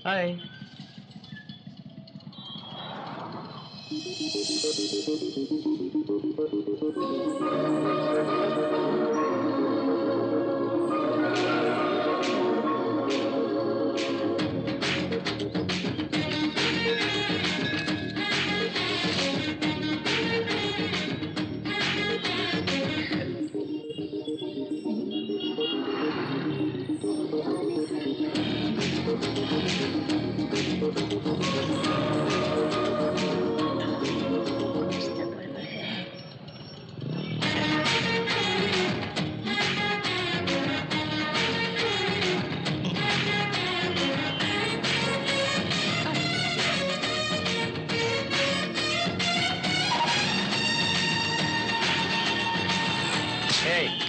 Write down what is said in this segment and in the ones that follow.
हाय।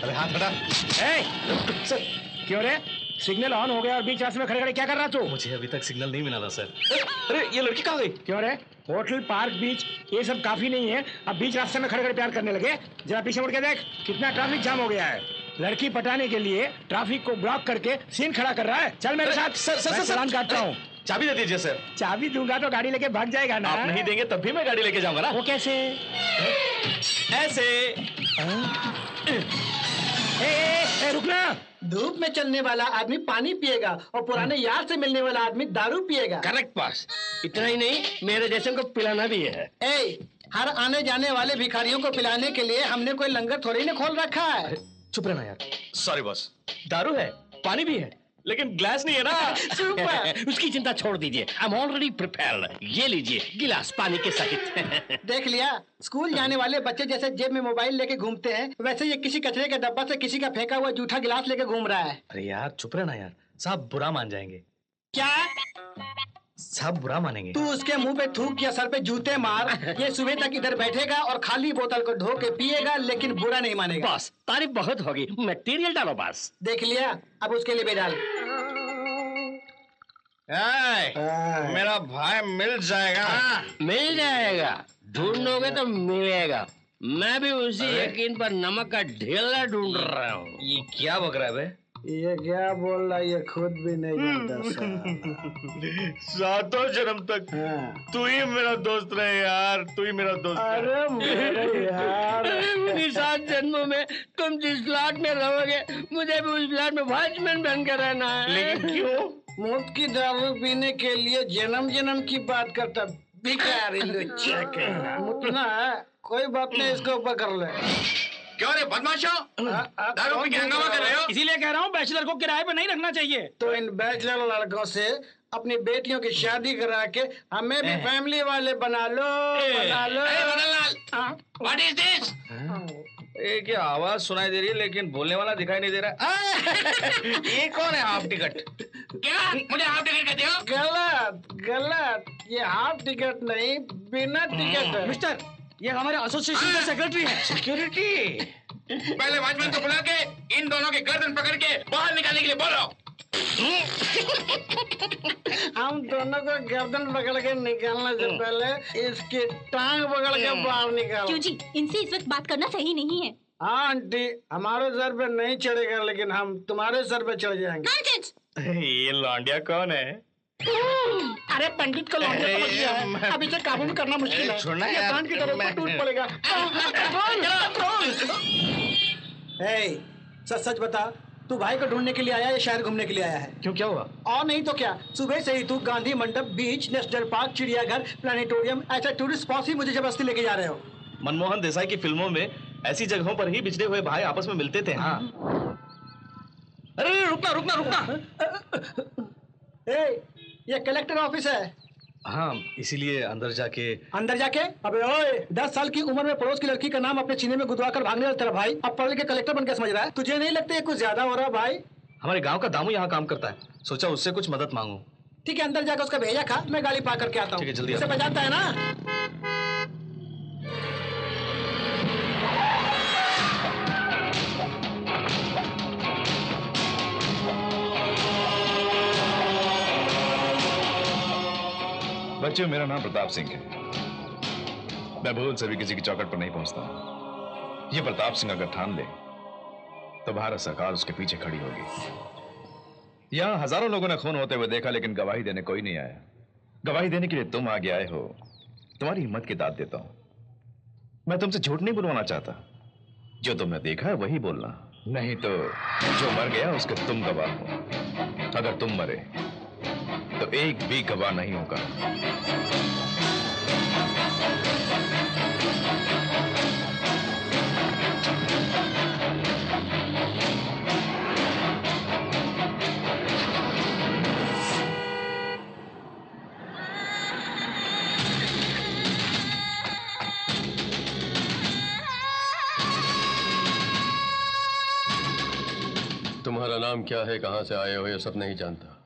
अरे हाथ हटा। सर क्यों रे? सिग्नल ऑन हो गया और बीच रास्ते में खड़े खड़े क्या कर रहा तू? मुझे अभी तक सिग्नल नहीं मिला था सर। अरे ये लड़की कहाँ गई? क्यों रे? होटल, पार्क, बीच ये सब काफी नहीं है? अब बीच रास्ते में खड़े खड़े प्यार करने लगे? जरा पीछे मुड़ के देख, कितना ट्रैफिक जाम हो गया है। लड़की पटाने के लिए ट्रैफिक को ब्लॉक करके सीन खड़ा कर रहा है। चल मेरे साथ। सर चालान काटता हूँ। चाबी दे दीजिए सर। चाबी दूंगा तो गाड़ी लेके भाग जाएगा ना। आप नहीं देंगे तब भी मैं गाड़ी लेके जाऊंगा ना। वो कैसे? ऐसे। रुकना। धूप में चलने वाला आदमी पानी पिएगा और पुराने यार से मिलने वाला आदमी दारू पिएगा। करेक्ट पास। इतना ही नहीं, मेरे जैसे को पिलाना भी है। हर आने जाने वाले भिखारियों को पिलाने के लिए हमने कोई लंगर थोड़ी ने खोल रखा है। चुप रहना यार। Sorry boss. दारू है, पानी भी है, लेकिन ग्लास नहीं है ना। सुपर। उसकी चिंता छोड़ दीजिए, आई एम ऑलरेडी प्रिपेयर्ड। ये लीजिए गिलास पानी के सहित। देख लिया, स्कूल जाने वाले बच्चे जैसे जेब में मोबाइल लेके घूमते हैं, वैसे ये किसी कचरे के डब्बा से किसी का फेंका हुआ जूठा गिलास लेके घूम रहा है। अरे यार चुप रहना यार, साहब बुरा मान जाएंगे। क्या? साहब बुरा मानेंगे। तू उसके मुंह पे थूक या सर पे जूते मार, ये सुबह तक इधर बैठेगा और खाली बोतल को धो के पिएगा, लेकिन बुरा नहीं मानेगा। बॉस तारीफ बहुत होगी, मटेरियल डालो बस। देख लिया, अब उसके लिए भी डाल। मेरा भाई मिल जाएगा। मिल जाएगा, ढूंढोगे तो मिलेगा। मैं भी उसी यकीन पर नमक का ढेला ढूंढ रहा हूँ। ये क्या बक रहा है बे? ये क्या बोल रहा है, ये खुद भी नहीं जानता। सातों जन्म तक तू ही मेरा दोस्त रहे यार, तू ही मेरा दोस्त। अरे मेरे यार, मेरी 7 जन्मों में तुम जिस फ्लैट में रहोगे, मुझे भी उस फ्लैट में वॉचमैन बनकर रहना है। लेकिन क्यों? मुफ्त की दारू पीने के लिए जन्म जन्म की बात करता भिखारी लुच्चा के। मुतना है, कोई बात नहीं, इसको पकड़ ले। क्यों रे बदमाशों, दारू पी के हंगामा कर रहे हो? इसीलिए कह रहा हूँ बैचलर को किराए पे नहीं रखना चाहिए। तो इन बैचलर लड़कों से अपनी बेटियों की शादी करा के हमें भी फैमिली वाले बना लो, बना लो। What is this? ये क्या आवाज सुनाई दे रही है लेकिन बोलने वाला दिखाई नहीं दे रहा। ये कौन है हाफ टिकट? क्या मुझे हाफ टिकट कहते हो? गलत गलत, ये हाफ टिकट नहीं, बिना टिकट है। मिस्टर, ये हमारे एसोसिएशन के सेक्रेटरी हैं। सिक्योरिटी। पहले वॉचमैन को बुला के इन दोनों के गर्दन पकड़ के बाहर निकालने के लिए बोलो। हम दोनों को गर्दन पकड़ के निकालने से पहले इसकी टांग पकड़ के बाहर निकालो। क्यों जी, इनसे इस वक्त बात करना सही नहीं है। हाँ आंटी, हमारे सर पे नहीं चढ़ेगा, लेकिन हम तुम्हारे सर पे चढ़ जाएंगे। ये लौंडिया कौन है? अरे पंडित को लौंडिया पकड़ लिया है, अब इसे काबू में करना मुश्किल है। छोड़ना ये यार, कान की तरफ टूट पड़ेगा। सच सच बता, तू भाई को ढूंढने के लिए आया या शहर घूमने के लिए आया है? क्यों, क्या हुआ? और नहीं तो क्या, सुबह से ही तू गांधी मंडप, बीच, नेशनल पार्क, चिड़ियाघर, प्लानिटोरियम, ऐसा टूरिस्ट स्पॉट ही मुझे जबरदस्ती लेके जा रहे हो। मनमोहन देसाई की फिल्मों में ऐसी जगहों पर ही बिछड़े हुए भाई आपस में मिलते थे। हाँ। अरे रुकना रुकना रुकना। ये कलेक्टर ऑफिस है। हाँ, इसीलिए अंदर जाके। अंदर जाके? अबे ओए, 10 साल की उम्र में पड़ोस की लड़की का नाम अपने सीने में गुदवा कर भागने वाला तेरा भाई अब पढ़ के कलेक्टर बन के समझ रहा है? तुझे नहीं लगता ये कुछ ज्यादा हो रहा भाई? हमारे गांव का दामू यहाँ काम करता है, सोचा उससे कुछ मदद मांगू। ठीक है, अंदर जाकर उसका भेजा खा, मैं गाड़ी पार करके आता हूँ। ठीक है, जल्दी उसे बजाता है ना? बच्चों, मेरा नाम प्रताप सिंह है। मैं भूल से भी किसी की चौखट पर नहीं पहुंचता हूं। ये प्रताप सिंह अगर ठान ले तो भारत सरकार उसके पीछे खड़ी होगी। यहाँ हजारों लोगों ने खून होते हुए देखा, लेकिन गवाही देने कोई नहीं आया। गवाही देने के लिए तुम आगे आए हो, तुम्हारी हिम्मत की दाद देता हूं। मैं तुमसे झूठ नहीं बुलवाना चाहता, जो तुमने देखा है वही बोलना, नहीं तो जो मर गया उसके तुम गवाह हो। अगर तुम मरे तो एक भी गवाह नहीं होगा। तुम्हारा नाम क्या है, कहां से आए हो, ये सब नहीं जानता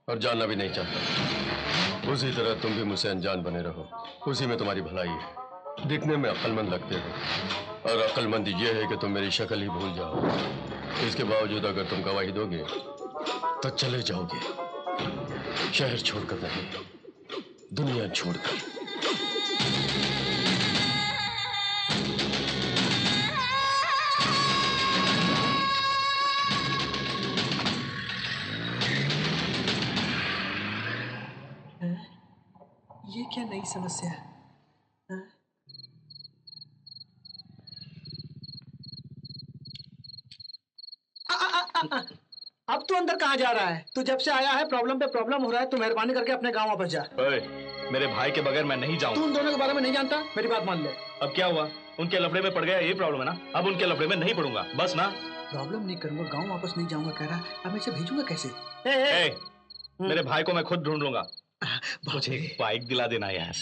और जानना भी नहीं चाहता। उसी तरह तुम भी मुझसे अनजान बने रहो, उसी में तुम्हारी भलाई है। दिखने में अक्लमंद लगते हो और अक्लमंदी ये है कि तुम मेरी शक्ल ही भूल जाओ। इसके बावजूद अगर तुम गवाही दोगे तो चले जाओगे, शहर छोड़कर नहीं, दुनिया छोड़कर। ये क्या नई समस्या है? अब तू अंदर कहाँ जा रहा है? तू जब से आया है प्रॉब्लम पे प्रॉब्लम हो रहा है। तू मेहरबानी करके अपने गांव वापस जा। मेरे भाई के बगैर मैं नहीं तू जाऊंगा। उन दोनों के बारे में नहीं जानता, मेरी बात मान ले। अब क्या हुआ? उनके लफड़े में पड़ गया, ये प्रॉब्लम है ना। अब उनके लफड़े में नहीं पड़ूंगा, बस ना। प्रॉब्लम नहीं करूंगा, गांव वापस नहीं जाऊंगा कह रहा। अब मैं इसे भेजूंगा कैसे? मेरे भाई को मैं खुद ढूंढ लूंगा। मुझे एक बाइक दिला देना यार।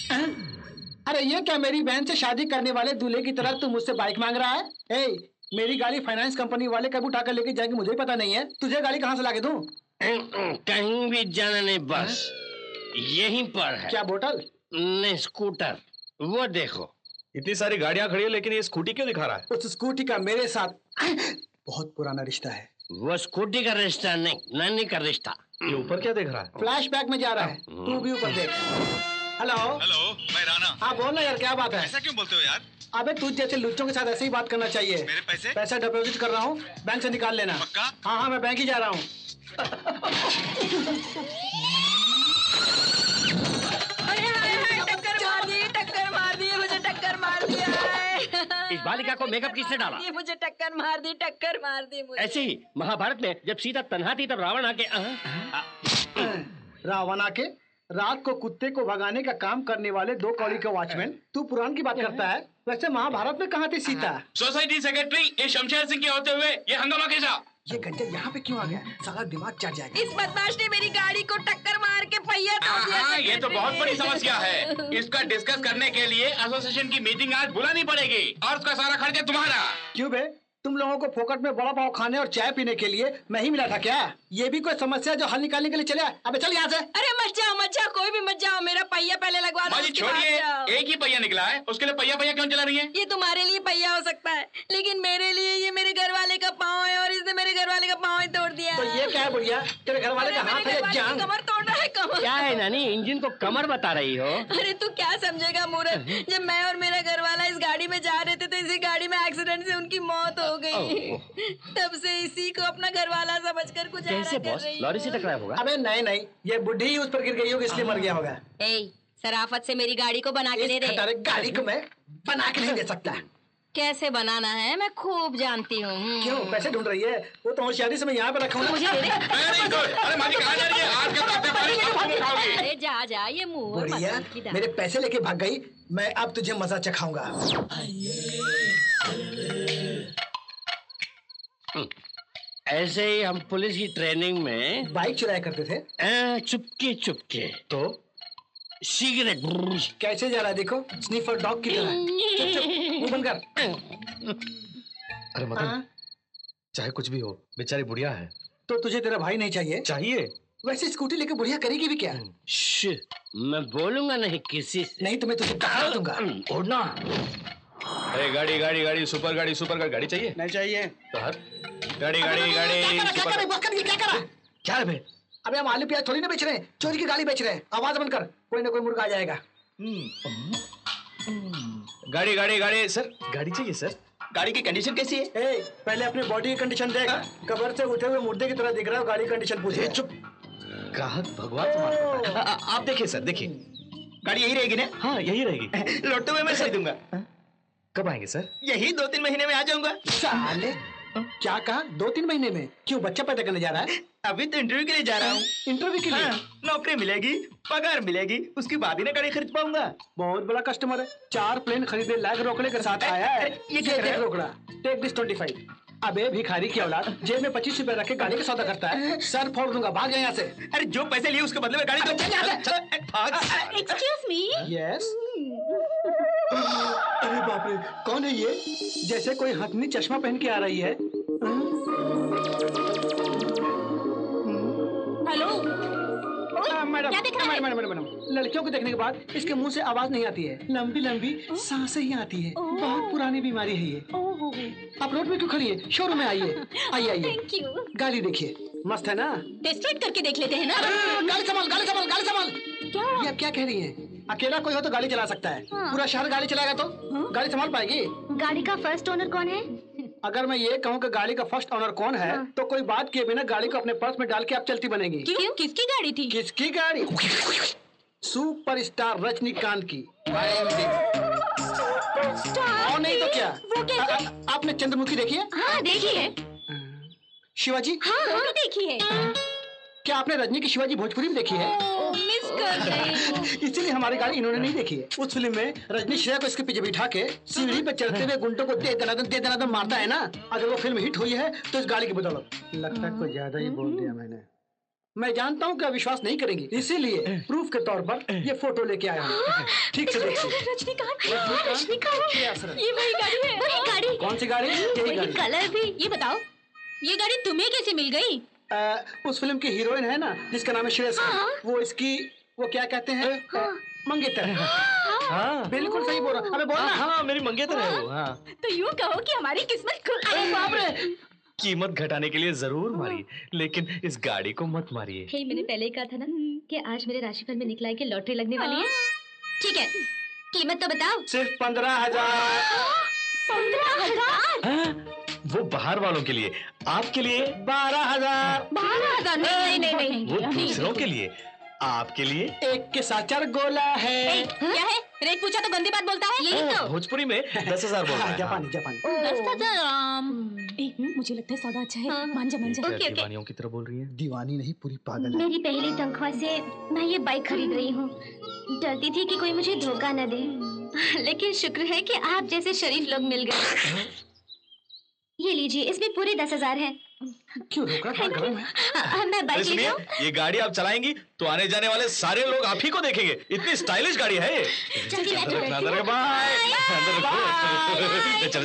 अरे ये क्या मेरी बहन से शादी करने वाले दूल्हे की तरह तू मुझसे बाइक मांग रहा है? मेरी गाड़ी फाइनेंस कंपनी वाले कब उठाकर लेके जाएंगे मुझे पता नहीं है। तुझे गाड़ी कहाँ से लाके दूं? कहीं भी जाना नहीं, बस यहीं पर है। क्या बोतल? नहीं, स्कूटर। वो देखो, इतनी सारी गाड़ियां खड़ी है, लेकिन ये स्कूटी क्यों दिखा रहा है? उस स्कूटी का मेरे साथ बहुत पुराना रिश्ता है। वो स्कूटी का रिश्ता नहीं, नानी का रिश्ता। ये ऊपर क्या देख रहा है? फ्लैशबैक में जा रहा है, तू भी ऊपर देख। हेलो हेलो, मैं राणा। हाँ बोल ना यार, क्या बात है? ऐसा क्यों बोलते हो यार? अबे तुझ जैसे लुच्चों के साथ ऐसे ही बात करना चाहिए। मेरे पैसे? पैसा डिपॉजिट कर रहा हूँ, बैंक से निकाल लेना। पक्का? हाँ हाँ, मैं बैंक ही जा रहा हूँ। टक्कर मार दिया है। इस बालिका को मेकअप किसने डाला? ये मुझे टक्कर मार दी मुझे। ऐसे ही महाभारत में जब सीता तन्हा थी तब रावण आके रावण आके रात को कुत्ते को भगाने का काम करने वाले 2 कौड़ी के वॉचमैन। तू पुराण की बात करता है? वैसे महाभारत में कहाँ थी सीता? सोसाइटी सेक्रेटरी ये शमशेर सिंह के होते हुए ये हंगामा कैसा? ये घंटे यहाँ पे क्यों आ गया? सारा दिमाग चढ़ जाएगा। इस बदमाश ने मेरी गाड़ी को टक्कर मार के पहिया तोड़ दिया। हाँ, ये तो बहुत बड़ी समस्या है। इसका डिस्कस करने के लिए एसोसिएशन की मीटिंग आज बुलानी पड़ेगी और उसका सारा खर्चा तुम्हारा। क्यों बे? तुम लोगों को फोकट में बड़ा पाव खाने और चाय पीने के लिए मैं ही मिला था क्या? ये भी कोई समस्या जो हल निकालने के लिए चले? अबे चल यहाँ से। अरे मत जाओ, कोई भी मत जाओ। मेरा पहिया पहले लगवा दो। माजी छोड़िए, एक ही पहिया निकला है, उसके लिए पहिया पहिया क्यों चला रही है? ये तुम्हारे लिए पहिया हो सकता है, लेकिन मेरे लिए ये मेरे घर वाले का पाँव है और इसने मेरे घर वाले का पाँव ही तोड़ दिया। तो ये क्या है बुढ़िया? तेरे घर वाले का हाथ है या जान? कमर तोड़ रहा है, कमर। क्या है नानी, इंजन को कमर बता रही हो? अरे तू क्या समझेगा मूरत, जब मैं और मेरा घर वाला इस गाड़ी में जा रहे थे तो इसी गाड़ी में एक्सीडेंट से उनकी मौत हो गई। तब से इसी को अपना घर वाला समझकर गुजारा कैसे कर बॉस? रही हूँ। लॉरी से टकराया होगा? अबे नहीं, ये बुढ़ी ही उस पर गिर गई होगी इसलिए मर गया होगा। सराफत से मेरी गाड़ी को बना के दे दे। गाड़ी को मैं बना के नहीं दे सकता। कैसे बनाना है मैं खूब जानती हूँ। क्यों पैसे ढूंढ रही है? वो तो होशियारी से मैं यहाँ पे रखा हूँ। मुझे दे दे। अरे माजी कहाँ जा रही है? आज के बाद पानी कब तुम खाओगी? अरे जा ये मुंह और बुढ़िया मसूर की दाल। मेरे पैसे लेके भाग गई, मैं अब तुझे मजा चखाऊंगा। ऐसे ही हम पुलिस की ट्रेनिंग में बाइक चुराया करते थे। चुपके चुपके तो सिगरेट। कैसे जा रहा है देखो, स्निफर डॉग की तरह। चुप चुप मुंह बंद कर। अरे मदन, चाहे कुछ भी हो, बेचारी बुढ़िया है। तो तुझे तेरा भाई नहीं चाहिए? चाहिए। वैसे स्कूटी लेके बुढ़िया करेगी भी क्या? मैं बोलूंगा नहीं किसी से। नहीं तो मैं तुझे काट दूंगा। उड़ना। अरे गाड़ी गाड़ी गाड़ी, सुपर गाड़ी गाड़ी चाहिए? नहीं चाहिए। तो हर गाड़ी गाड़ी गाड़ी सुपर। क्या करा? क्या है बे? अबे हम आलू प्याज थोड़ी ना बेच रहे हैं, चोरी की गाड़ी बेच रहे हैं। आवाज बंद कर, कोई ना कोई मुर्गा आ जाएगा। गाड़ी गाड़ी गाड़ी सर, गाड़ी चाहिए सर। गाड़ी की कंडीशन कैसी है? ए, पहले अपने बॉडी की कंडीशन देख। कब्र से उठे हुए मुर्दे की तरह दिख रहा है, गाड़ी कंडीशन पूछे। चुप। ग्राहक भगवान समान। आप देखिए सर, देखिए गाड़ी यही रहेगी ना? हाँ यही रहेगी। लौटते हुए मैं सही दूंगा। कब आएंगे सर? यही 2-3 महीने में आ जाऊंगा। साले क्या कहा? 2-3 महीने में? क्यों, बच्चा पैदा करने जा रहा है? अभी तो इंटरव्यू के लिए जा रहा हूँ। इंटरव्यू के लिए? हाँ, नौकरी मिलेगी, पगार मिलेगी, उसके बाद ही ना गाड़ी खरीद पाऊंगा। बहुत बड़ा कस्टमर है, 4 प्लेन खरीदे लाख रोकड़े के साथ आया है। ये क्या देख रोकड़ा, टेक दिस 25। अबे भिखारी की औलाद, जेब में 25 रुपए रख के गाड़ी का सौदा करता है। सर फोड़ दूंगा, भाग जाए यहाँ से। अरे जो पैसे लिए उसके बदले में गाड़ी दो। Excuse me. यस। अरे बाप रे, कौन है ये? जैसे कोई हथनी चश्मा पहन के आ रही है। हेलो, मैडम, क्या देख रहा है? मैडम, लड़कियों को देखने के बाद इसके मुंह से आवाज नहीं आती है, लंबी लंबी सांसें ही आती है। बहुत पुरानी बीमारी है ये। आप रोड में क्यों खड़ी है? शोरूम में आइए, आइए। Thank you. गाड़ी देखिए, मस्त है ना? टेस्ट राइड करके देख लेते हैं ना। गाड़ी संभाल। क्या? ये आप क्या कह रही हैं? अकेला कोई हो तो गाड़ी चला सकता है, पूरा शहर गाड़ी चलाएगा तो गाड़ी संभाल पाएगी? गाड़ी का फर्स्ट ओनर कौन है? अगर मैं ये कहूँ कि गाड़ी का फर्स्ट ओनर कौन है, तो कोई बात किए बिना गाड़ी को अपने पर्स में डाल के आप चलती बनेगी। क्यों? किसकी गाड़ी थी? किसकी गाड़ी? सुपरस्टार रजनीकांत की। और नहीं तो क्या? वो कैसे? आपने चंद्रमुखी देखी है? हाँ देखी है। शिवाजी? हाँ वो भी देखी है। क्या आपने रजनी की शिवाजी भोजपुरी में देखी है? मिस कर गई। इसीलिए हमारी गाड़ी इन्होंने नहीं देखी है। उस फिल्म में रजनी श्रेया को इसके पीछे बिठा के सीढ़ी पे चढ़ते हुए गुंडों को दे दनादन मारता है ना। अगर वो फिल्म हिट हुई है तो इस गाड़ी की बदौलत। लगता है कुछ ज्यादा ही बोल दिया मैंने। मैं जानता हूँ कि आप विश्वास नहीं करेंगी, इसीलिए प्रूफ के तौर पर ये फोटो लेके आया हूँ। ठीक से देखिए। रजनीकांत, ये वही गाड़ी है। वही गाड़ी। कौन सी गाड़ी? यही वही गाड़ी। कलर भी। ये बताओ, ये गाड़ी तुम्हें कैसे मिल गई? उस फिल्म की हीरोइन है ना जिसका नाम है श्रेयस, वो इसकी वो क्या कहते हैं, मंगेतर। हाँ बिल्कुल सही बोल रहा। अबे बोल ना। हाँ मेरी मंगेतर है वो। हाँ तो यूँ कहो कि हमारी किस्मत खुल गई। बाप रे, कीमत घटाने के लिए जरूर मारिए, लेकिन इस गाड़ी को मत मारिए। हे, मैंने पहले ही कहा था ना कि आज मेरे राशिफल में निकला है कि लॉटरी लगने वाली है। ठीक है, कीमत तो बताओ। सिर्फ 15,000। 15,000? वो बाहर वालों के लिए, आपके लिए 12,000। 12,000? नहीं। वो दूसरों के लिए, आपके लिए। एक के साथ 4 गोला है। क्या है? रेट पूछा तो गंदी बात बोलता है। यही तो। भोजपुरी में 10,000 बोल रहा है। जापानी। 10,000। मुझे लगता है सौदा अच्छा है। मान जा। ओके। दीवानियों की तरह बोल रही है। दीवानी नहीं, पूरी पागल है। मेरी पहली तनख्वाह से मैं ये बाइक खरीद रही हूँ। डरती थी कि कोई मुझे धोखा न दे, लेकिन शुक्र है कि आप जैसे शरीफ लोग मिल गए। ये लीजिए, इसमें पूरे 10,000 हैं। क्यों रोका? गरम है। मैं बाइक ले सुनिए, जाऊं? ये गाड़ी आप चलाएंगी तो आने जाने वाले सारे लोग आप ही को देखेंगे। इतनी स्टाइलिश गाड़ी है ये। जल्दी बैठो। अंदर रखो, बाय। अंदर रखो। चल।